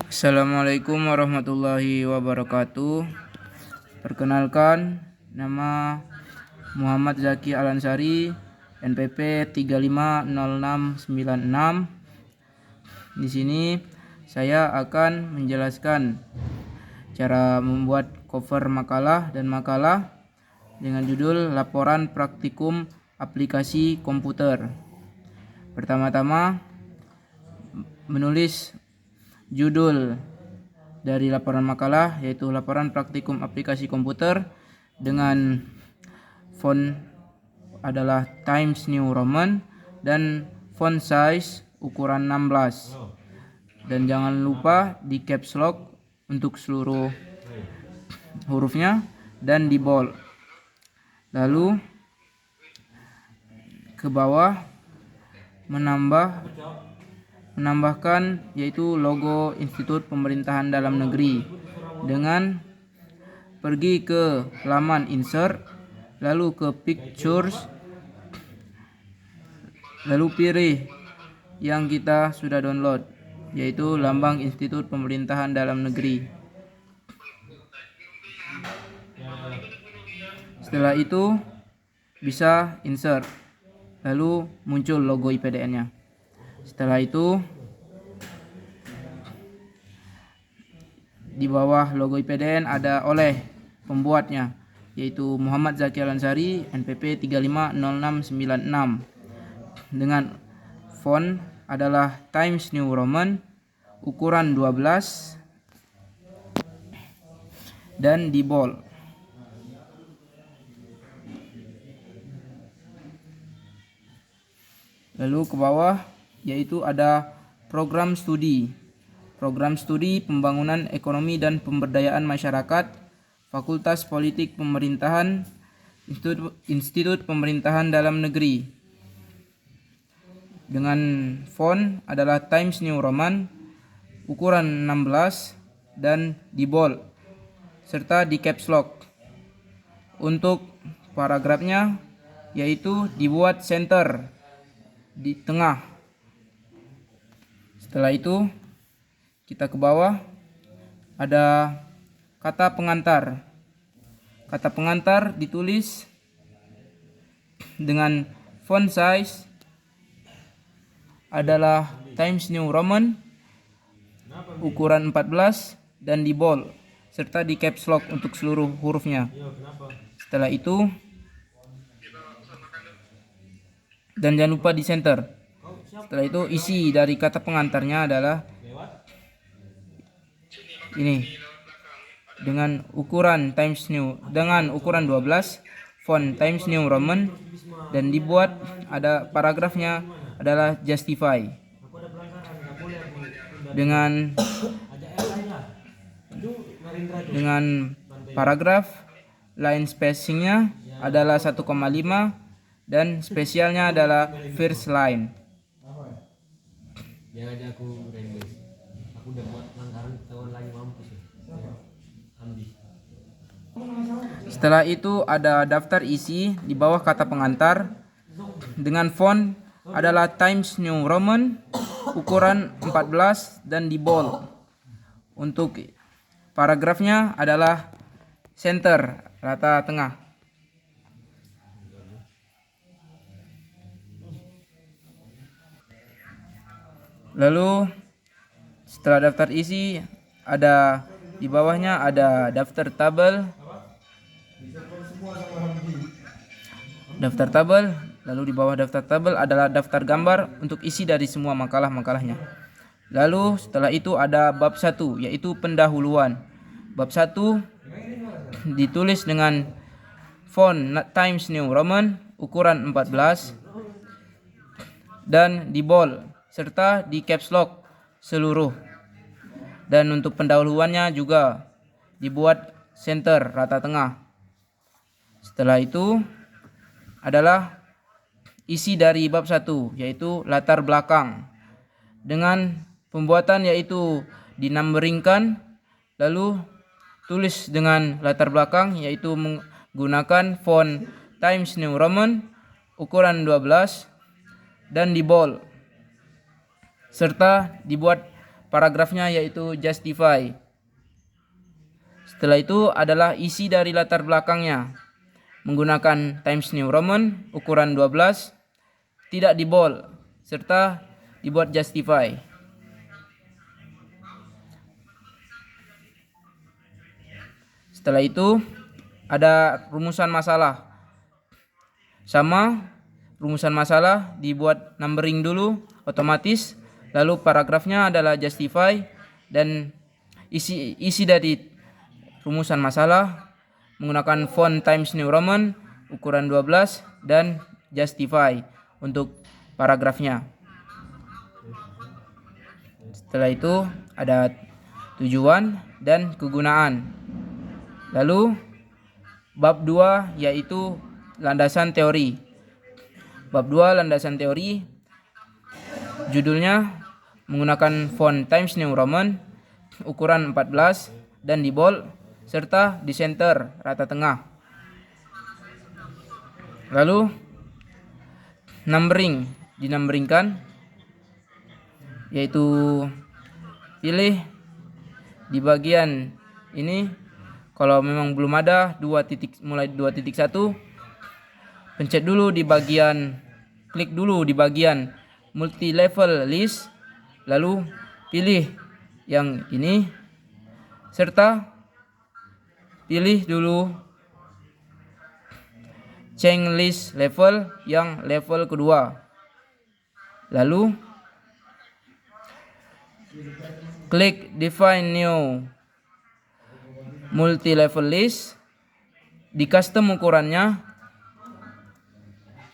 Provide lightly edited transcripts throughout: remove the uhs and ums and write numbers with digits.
Assalamualaikum warahmatullahi wabarakatuh. Perkenalkan, nama Muhammad Zaki Alansari, NPP 350696. Di sini saya akan menjelaskan cara membuat cover makalah dan makalah dengan judul Laporan Praktikum Aplikasi Komputer. Pertama-tama menulis judul dari laporan makalah, yaitu Laporan Praktikum Aplikasi Komputer, dengan font adalah Times New Roman dan font size ukuran 16. Dan jangan lupa di caps lock untuk seluruh hurufnya dan di bold. Lalu ke bawah menambahkan yaitu logo Institut Pemerintahan Dalam Negeri dengan pergi ke laman insert, lalu ke pictures, lalu pilih yang kita sudah download, yaitu lambang Institut Pemerintahan Dalam Negeri. Setelah itu bisa insert, lalu muncul logo IPDN-nya. Setelah itu di bawah logo IPDN ada oleh pembuatnya, yaitu Muhammad Zaki Alansari, NPP 350696, dengan font adalah Times New Roman ukuran 12 dan di bold. Lalu ke bawah yaitu ada program studi Pembangunan Ekonomi dan Pemberdayaan Masyarakat, Fakultas Politik Pemerintahan, Institut Pemerintahan Dalam Negeri, dengan font adalah Times New Roman ukuran 16 dan di bold serta di caps lock. Untuk paragrafnya yaitu dibuat center di tengah. Setelah itu kita ke bawah ada kata pengantar. Kata pengantar ditulis dengan font size adalah Times New Roman ukuran 14 dan di bold serta di caps lock untuk seluruh hurufnya. Setelah itu dan jangan lupa di center. Setelah itu isi dari kata pengantarnya adalah ini dengan ukuran dengan ukuran 12, font Times New Roman, dan dibuat ada paragrafnya adalah justify dengan paragraf line spacingnya adalah 1,5 dan spesialnya adalah first line. Setelah itu ada daftar isi di bawah kata pengantar dengan font adalah Times New Roman ukuran 14 dan di bold. Untuk paragrafnya adalah center, rata tengah. Lalu setelah daftar isi ada di bawahnya ada daftar tabel, lalu di bawah daftar tabel adalah daftar gambar untuk isi dari semua makalah-makalahnya. Lalu setelah itu ada bab 1 yaitu pendahuluan. Bab 1 ditulis dengan font Times New Roman ukuran 14 dan di bold serta di caps lock seluruh. Dan untuk pendahuluannya juga dibuat center, rata tengah. Setelah itu adalah isi dari bab 1 yaitu latar belakang dengan pembuatan yaitu dinumberingkan, lalu tulis dengan latar belakang yaitu menggunakan font Times New Roman ukuran 12 dan di bold serta dibuat paragrafnya yaitu justify. Setelah itu adalah isi dari latar belakangnya menggunakan Times New Roman ukuran 12, tidak di bold, serta dibuat justify. Setelah itu ada rumusan masalah. Sama, rumusan masalah dibuat numbering dulu otomatis, lalu paragrafnya adalah justify, dan isi dari rumusan masalah menggunakan font Times New Roman ukuran 12 dan justify untuk paragrafnya. Setelah itu ada tujuan dan kegunaan. Lalu bab 2 yaitu landasan teori. Bab 2 landasan teori, judulnya menggunakan font Times New Roman ukuran 14 dan di bold serta di center rata tengah. Lalu numbering, dinumberingkan, yaitu pilih di bagian ini. Kalau memang belum ada mulai 2.1, pencet dulu di bagian, klik dulu di bagian multi level list, lalu pilih yang ini serta pilih dulu change list level yang level kedua. Lalu klik define new multi level list, di custom ukurannya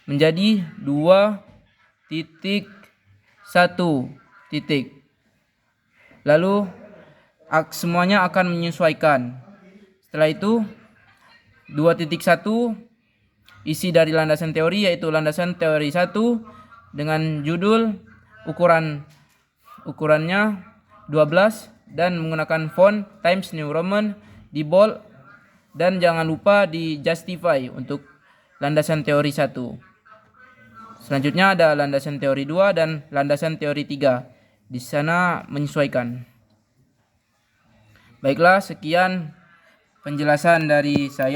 menjadi 2.1 titik. Lalu semuanya akan menyesuaikan. Setelah itu 2.1 isi dari landasan teori yaitu landasan teori 1 dengan judul ukurannya 12 dan menggunakan font Times New Roman di bold, dan jangan lupa di justify untuk landasan teori 1. Selanjutnya ada landasan teori 2 dan landasan teori 3. Di sana menyesuaikan. Baiklah, sekian penjelasan dari saya.